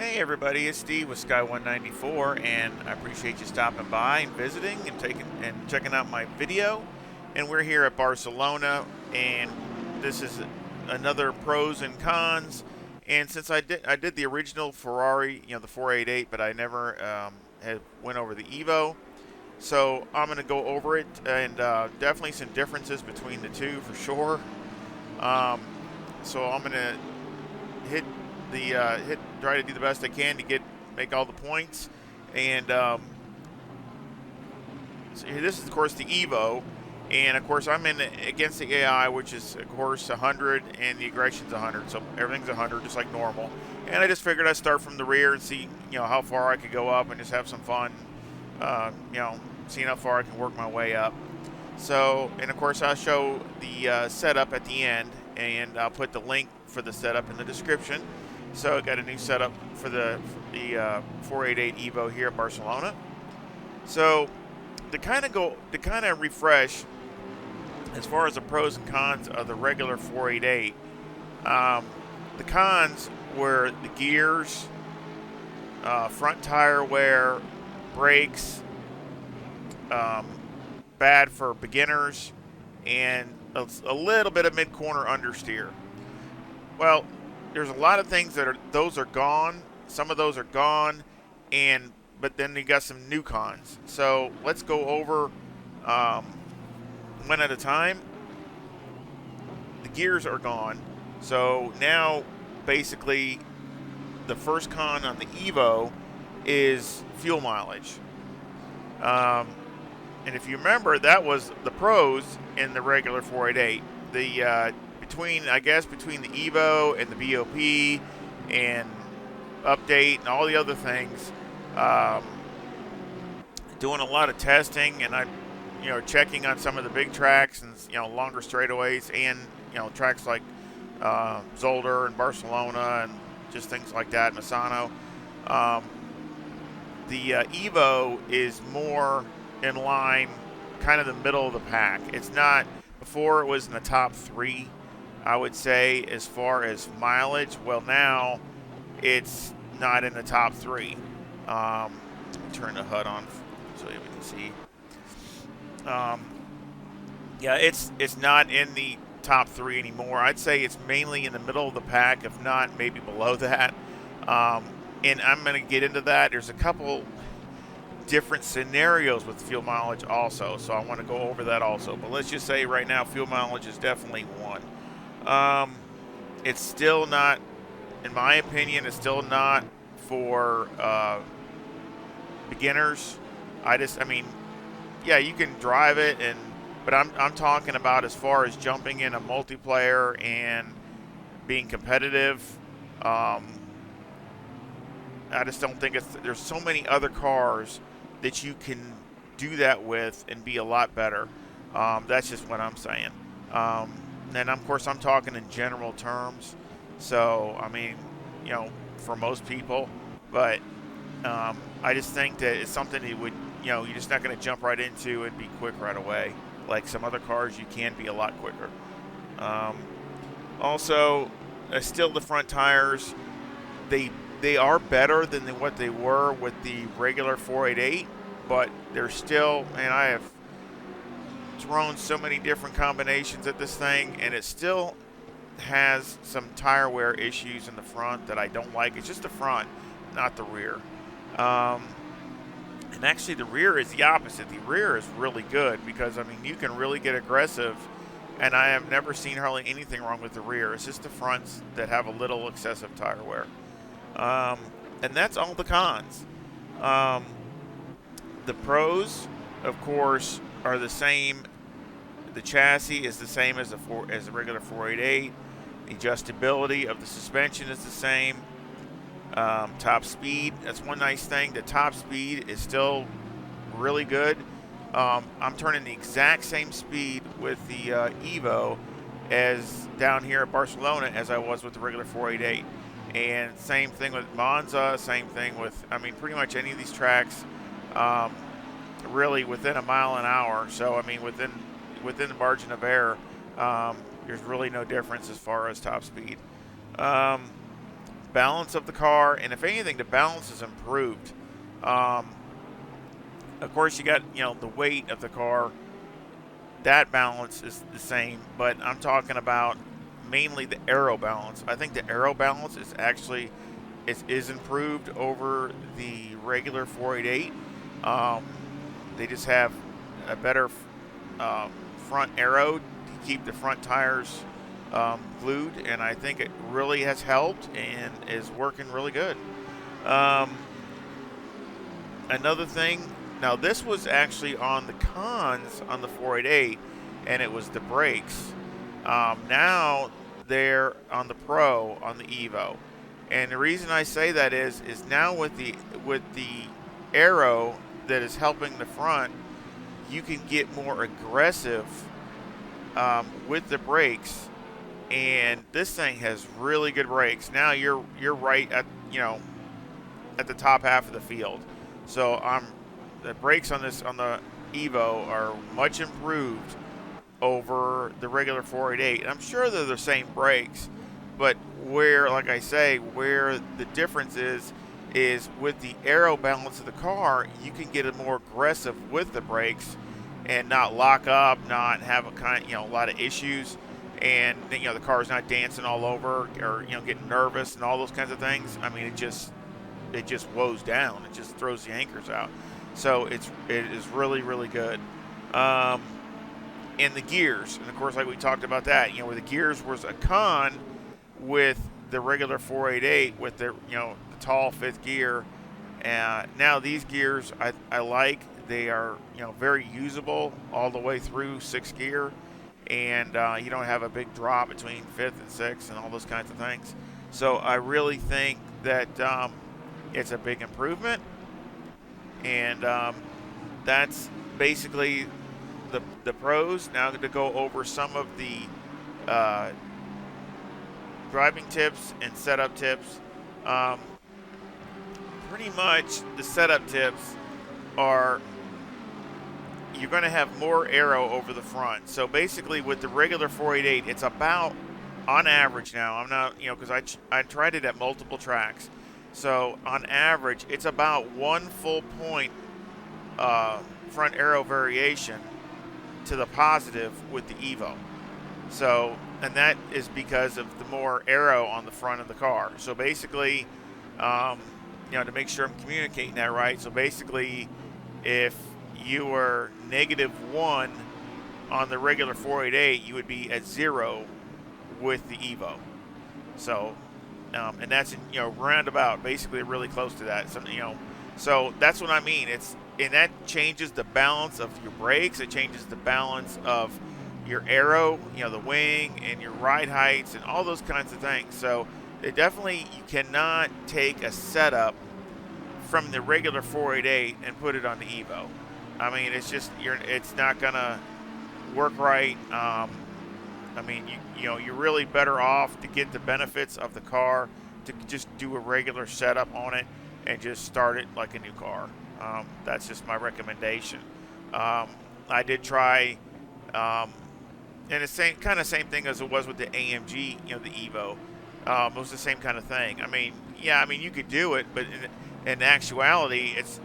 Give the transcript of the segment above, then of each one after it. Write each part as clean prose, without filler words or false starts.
Hey everybody, it's Steve with Sky 194, and I appreciate you stopping by and visiting and checking out my video. And we're here at Barcelona, and this is another pros and cons. And since I did the original Ferrari, the 488, but I never had went over the EVO. So I'm going to go over it, and definitely some differences between the two for sure. Um, so I'm going to hit try to do the best I can to make all the points. And so this is of course the EVO, and of course I'm in against the AI, which is of course 100, and the aggression's 100, so everything's 100 just like normal. And I just figured I'd start from the rear and see how far I could go up and just have some fun, seeing how far I can work my way up. So, and of course I'll show the setup at the end, and I'll put the link for the setup in the description. So I got a new setup for the 488 EVO here at Barcelona. So to kind of refresh as far as the pros and cons of the regular 488. The cons were the gears, front tire wear, brakes, bad for beginners, and a little bit of mid-corner understeer. Well, there's a lot of things those are gone. Some of those are gone, but then you got some new cons. So let's go over one at a time. The gears are gone. So now basically the first con on the EVO is fuel mileage. And if you remember, that was the pros in the regular 488. Between the EVO and the BOP and update and all the other things, doing a lot of testing, and checking on some of the big tracks and longer straightaways, and tracks like Zolder and Barcelona and just things like that, Misano. The EVO is more in line, kind of the middle of the pack. It's not. Before it was in the top 3, I would say, as far as mileage. Well, now it's not in the top 3. Let me turn the HUD on so you can see. It's not in the top 3 anymore. I'd say it's mainly in the middle of the pack, if not maybe below that. And I'm going to get into that. There's a couple different scenarios with fuel mileage also, so I want to go over that also. But let's just say right now fuel mileage is definitely one. It's still not, in my opinion, it's still not for beginners. You can drive it, but I'm talking about as far as jumping in a multiplayer and being competitive. I just don't think there's so many other cars that you can do that with and be a lot better. That's just what I'm saying. And of course, I'm talking in general terms. So, for most people, but I just think that it's something that you're just not going to jump right into and be quick right away. Like some other cars, you can be a lot quicker. Also, still the front tires, they are better than what they were with the regular 488, but they're still, and I have thrown so many different combinations at this thing, and it still has some tire wear issues in the front that I don't like. It's just the front, not the rear. And actually the rear is the opposite. The rear is really good because, you can really get aggressive, and I have never seen hardly anything wrong with the rear. It's just the fronts that have a little excessive tire wear. And that's all the cons. The pros, of course, are the same. The chassis is the same as the regular 488. The adjustability of the suspension is the same. Top speed, that's one nice thing. The top speed is still really good. I'm turning the exact same speed with the EVO as down here at Barcelona as I was with the regular 488. And same thing with Monza, same thing with, pretty much any of these tracks, really within a mile an hour. So, within the margin of error, there's really no difference as far as top speed. balance of the car, and if anything, the balance is improved. Of course, you got the weight of the car. That balance is the same, but I'm talking about mainly the aero balance. I think the aero balance is actually is improved over the regular 488. They just have a better front aero to keep the front tires glued, and I think it really has helped and is working really good. Another thing, now this was actually on the cons on the 488, and it was the brakes. Now they're on the Pro on the EVO, and the reason I say that is now with the aero that is helping the front, you can get more aggressive with the brakes, and this thing has really good brakes. Now you're right at at the top half of the field, so the brakes on the EVO are much improved over the regular 488. I'm sure they're the same brakes, but like I say, where the difference is with the aero balance of the car, you can get it more aggressive with the brakes and not lock up, not have a lot of issues, and the car's not dancing all over or getting nervous and all those kinds of things. I mean, it just woes down. It just throws the anchors out. So it is really, really good. And the gears, and of course, like we talked about that, where the gears was a con with the regular 488 with the the tall fifth gear. Now these gears I like. They are very usable all the way through sixth gear, and you don't have a big drop between fifth and sixth and all those kinds of things. So I really think that it's a big improvement, and that's basically the pros. Now to go over some of the driving tips and setup tips. Pretty much the setup tips are you're going to have more aero over the front. So basically with the regular 488, it's about, on average now, I'm not, because I tried it at multiple tracks. So on average, it's about 1 full point front aero variation to the positive with the EVO. So, and that is because of the more aero on the front of the car. So basically, to make sure I'm communicating that right. So basically, if you were -1 on the regular 488, you would be at 0 with the EVO. So, and that's roundabout, basically really close to that. So that's what I mean. And that changes the balance of your brakes. It changes the balance of your aero, the wing and your ride heights and all those kinds of things. So it definitely, you cannot take a setup from the regular 488 and put it on the EVO. I mean, it's not gonna work right. I mean, you're really better off to get the benefits of the car to just do a regular setup on it and just start it like a new car. That's just my recommendation. I did try, and the same thing as it was with the AMG, the EVO. It was the same kind of thing. I mean, you could do it, but in actuality, it's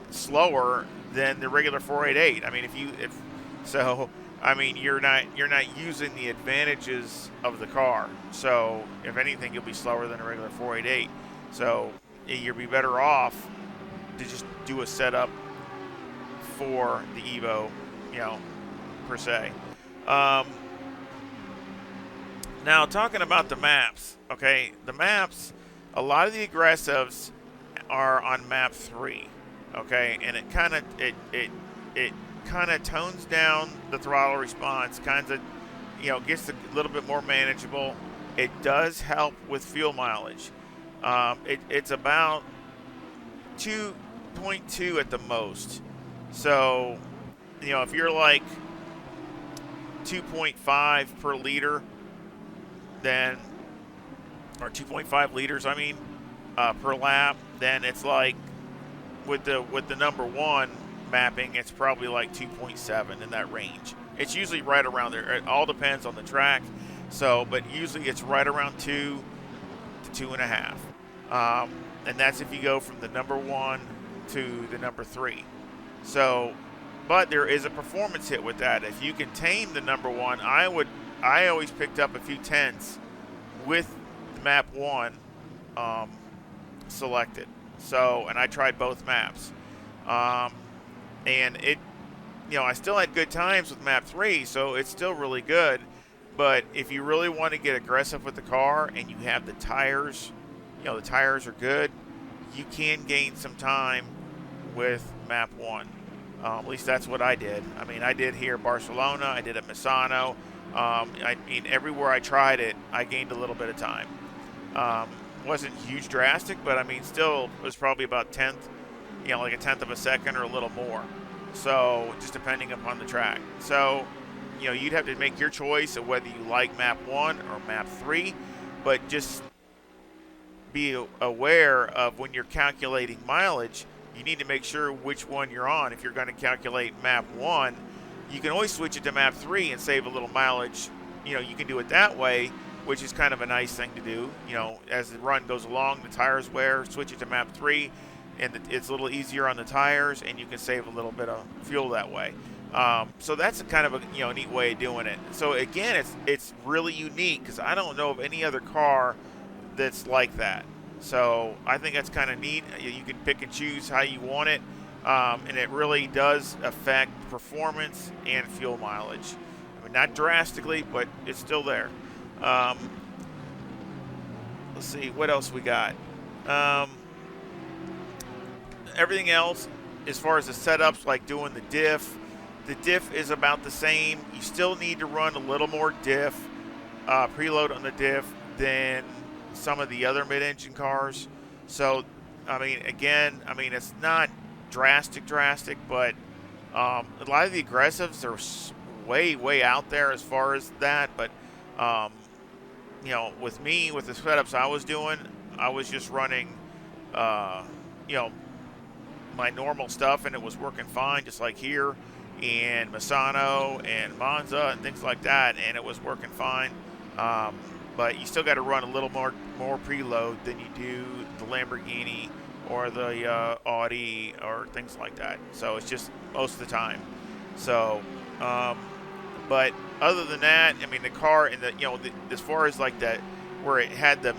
slower than the regular 488. I mean, you're not using the advantages of the car. So if anything, you'll be slower than a regular 488. So you'll be better off to just do a setup for the EVO, per se. Now talking about the maps, okay, the maps, a lot of the aggressives are on map 3, okay, and it kind of tones down the throttle response, kind of gets a little bit more manageable. It does help with fuel mileage. It's about 2.2 at the most. So if you're like 2.5 per liter, then, or 2.5 liters, per lap, then it's like with the number 1 mapping, it's probably like 2.7 in that range. It's usually right around there. It all depends on the track. So, but usually it's right around 2 2.5. And that's if you go from the number 1 to the number 3. So, but there is a performance hit with that. If you can tame the number 1, I always picked up a few tenths with map 1 selected. So, and I tried both maps. And it, I still had good times with map 3, so it's still really good. But if you really want to get aggressive with the car and you have the tires, the tires are good, you can gain some time with map 1. At least that's what I did. I mean, I did here Barcelona, I did at Misano. I mean, everywhere I tried it, I gained a little bit of time. Wasn't huge drastic, but I mean, still, it was probably about tenth, like a tenth of a second or a little more. So, just depending upon the track. So, you'd have to make your choice of whether you like map 1 or map 3, but just be aware of when you're calculating mileage, you need to make sure which one you're on. If you're going to calculate map 1, you can always switch it to map 3 and save a little mileage. You can do it that way, which is kind of a nice thing to do. As the run goes along, the tires wear, switch it to map 3, and it's a little easier on the tires, and you can save a little bit of fuel that way. So that's kind of a neat way of doing it. So again, it's really unique because I don't know of any other car that's like that. So I think that's kind of neat. You can pick and choose how you want it, and it really does affect performance and fuel mileage. I mean, not drastically, but it's still there. Let's see what else we got. Everything else, as far as the setups, like doing the diff is about the same. You still need to run a little more diff, preload on the diff than some of the other mid-engine cars. So, I mean, again, it's not drastic, but a lot of the aggressives are way out there as far as that. But, with me, with the setups I was doing, I was just running, my normal stuff, and it was working fine, just like here and Misano and Monza and things like that, and it was working fine. But you still got to run a little more preload than you do the Lamborghini or the Audi or things like that. So it's just most of the time. So, but other than that, I mean, the car and as far as like that, where it had the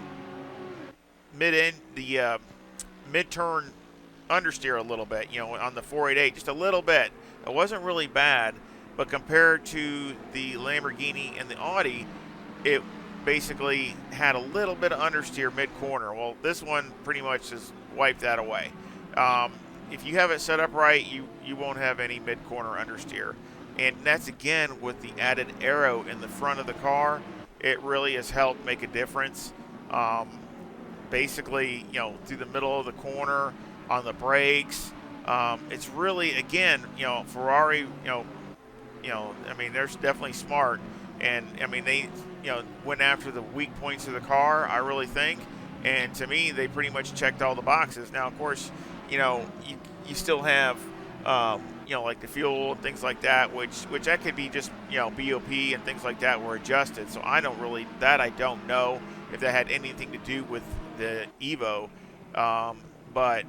mid-turn understeer a little bit, on the 488, just a little bit. It wasn't really bad, but compared to the Lamborghini and the Audi, it basically had a little bit of understeer mid-corner. Well, this one pretty much has wiped that away. If you have it set up right, you won't have any mid-corner understeer. And that's, again, with the added aero in the front of the car, it really has helped make a difference. Basically, through the middle of the corner, on the brakes, it's really, again, Ferrari, they're definitely smart. And, they, went after the weak points of the car, I really think. And to me, they pretty much checked all the boxes. Now, of course, you still have, like the fuel and things like that, which that could be just, BOP and things like that were adjusted. So I don't know if that had anything to do with the EVO. But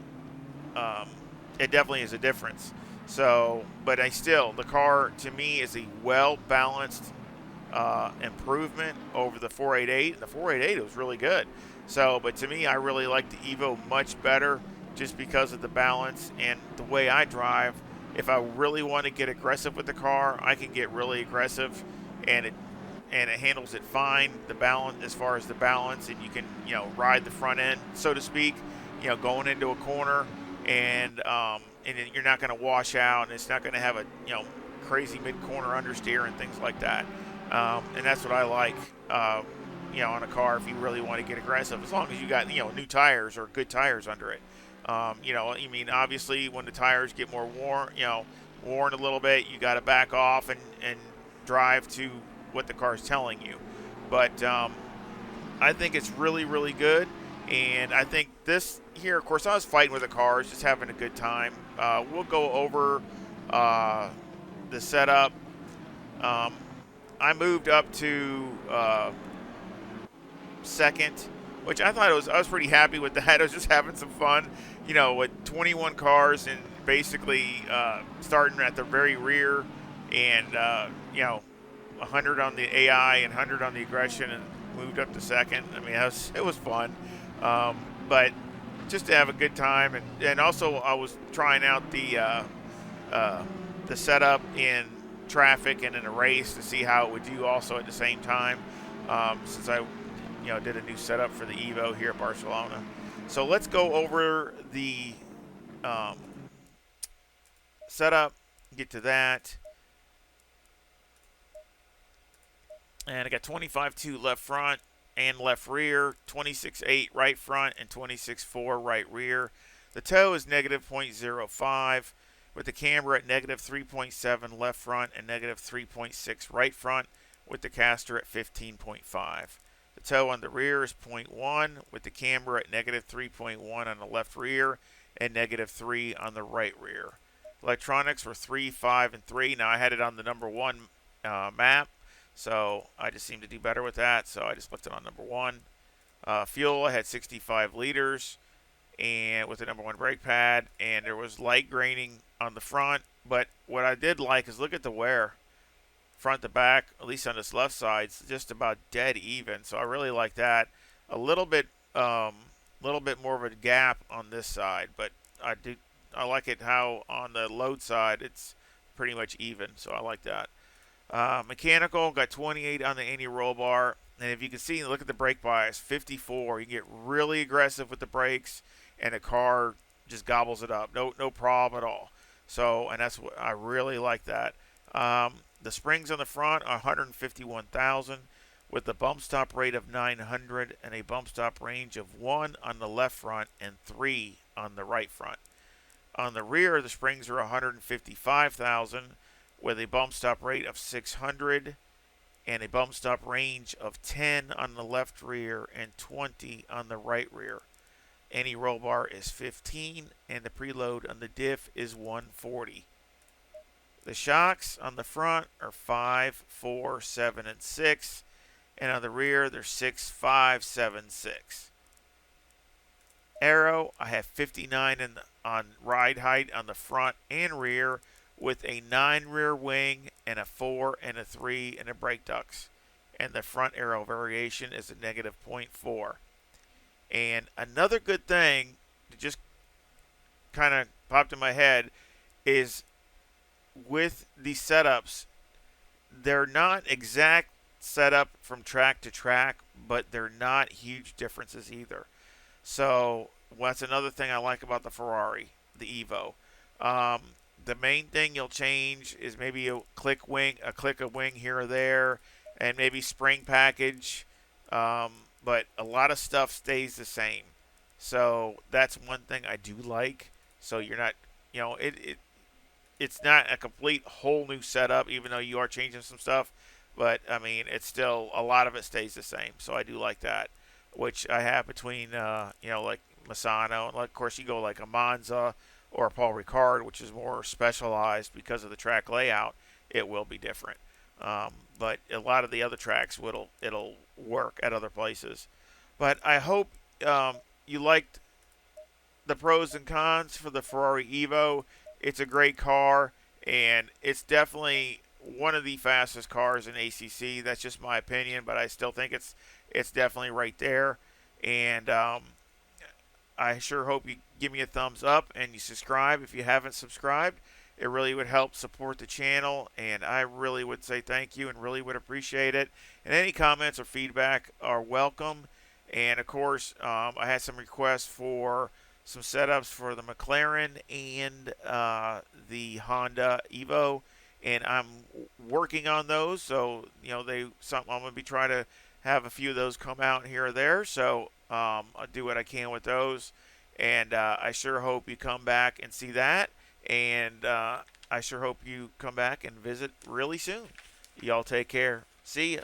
it definitely is a difference. So, but the car to me is a well-balanced improvement over the 488. The 488 was really good. So, but to me, I really like the EVO much better just because of the balance and the way I drive. If I really want to get aggressive with the car, I can get really aggressive, and it handles it fine. The balance, as far as the balance, and you can ride the front end, so to speak, going into a corner, and you're not going to wash out, and it's not going to have a crazy mid-corner understeer and things like that. And that's what I like, on a car if you really want to get aggressive, as long as you got new tires or good tires under it. Obviously when the tires get more worn a little bit, you got to back off and drive to what the car is telling you. But I think it's really, really good. And I think this here, of course, I was fighting with the cars, just having a good time. We'll go over the setup. I moved up to second which I was pretty happy with that. I was just having some fun, with 21 cars and basically starting at the very rear, and 100 on the AI and 100 on the aggression, and moved up to second. I mean, it was fun, but just to have a good time, and also I was trying out the setup in traffic and in a race to see how it would do also at the same time, since I did a new setup for the EVO here at Barcelona. So let's go over the setup, get to that. And I got 25.2 left front and left rear, 26.8 right front, and 26.4 right rear. The toe is negative 0.05, with the camber at negative 3.7 left front and negative 3.6 right front, with the caster at 15.5. The toe on the rear is 0.1, with the camber at negative 3.1 on the left rear and negative 3 on the right rear. Electronics were 3, 5, and 3. Now I had it on the number 1 map, so I just seemed to do better with that, so I just left it on number 1. Fuel, I had 65 liters, and with the number 1 brake pad, and there was light graining on the front, but what I did like is look at the wear. Front to back, at least on this left side, it's just about dead even, so I really like that. A little bit more of a gap on this side, but I like it how on the load side it's pretty much even, so I like that. Mechanical, got 28 on the anti-roll bar, and if you can see, look at the brake bias, 54. You can get really aggressive with the brakes, and the car just gobbles it up. No problem at all. So, and that's what I really like that. The springs on the front are 151,000, with a bump stop rate of 900 and a bump stop range of 1 on the left front and 3 on the right front. On the rear, the springs are 155,000, with a bump stop rate of 600 and a bump stop range of 10 on the left rear and 20 on the right rear. Any roll bar is 15, and the preload on the diff is 140. The shocks on the front are 5, 4, 7, and 6, and on the rear they're 6, 5, 7, 6. Aero, I have 59 on ride height on the front and rear, with a 9 rear wing and a 4 and a 3 in the brake ducts. And the front aero variation is a negative 0.4. And another good thing that just kind of popped in my head is with these setups, they're not exact setup from track to track, but they're not huge differences either. So that's another thing I like about the Ferrari, the EVO. The main thing you'll change is maybe a click of wing here or there, and maybe spring package. But a lot of stuff stays the same. So that's one thing I do like. So you're not, it's not a complete whole new setup, even though you are changing some stuff. But I mean, it's still, a lot of it stays the same. So I do like that, which I have between, like Misano, and of course you go like a Monza or a Paul Ricard, which is more specialized because of the track layout. It will be different. But a lot of the other tracks it'll work at other places. But I hope you liked the pros and cons for the Ferrari EVO. It's a great car, and it's definitely one of the fastest cars in ACC. That's just my opinion, but I still think it's definitely right there. And I sure hope you give me a thumbs up and you subscribe if you haven't subscribed. It really would help support the channel, and I really would say thank you and really would appreciate it. And any comments or feedback are welcome. And of course, I had some requests for some setups for the McLaren and the Honda EVO, and I'm working on those. So I'm going to be trying to have a few of those come out here or there. So I'll do what I can with those, and I sure hope you come back and see that. And I sure hope you come back and visit really soon. Y'all take care. See ya.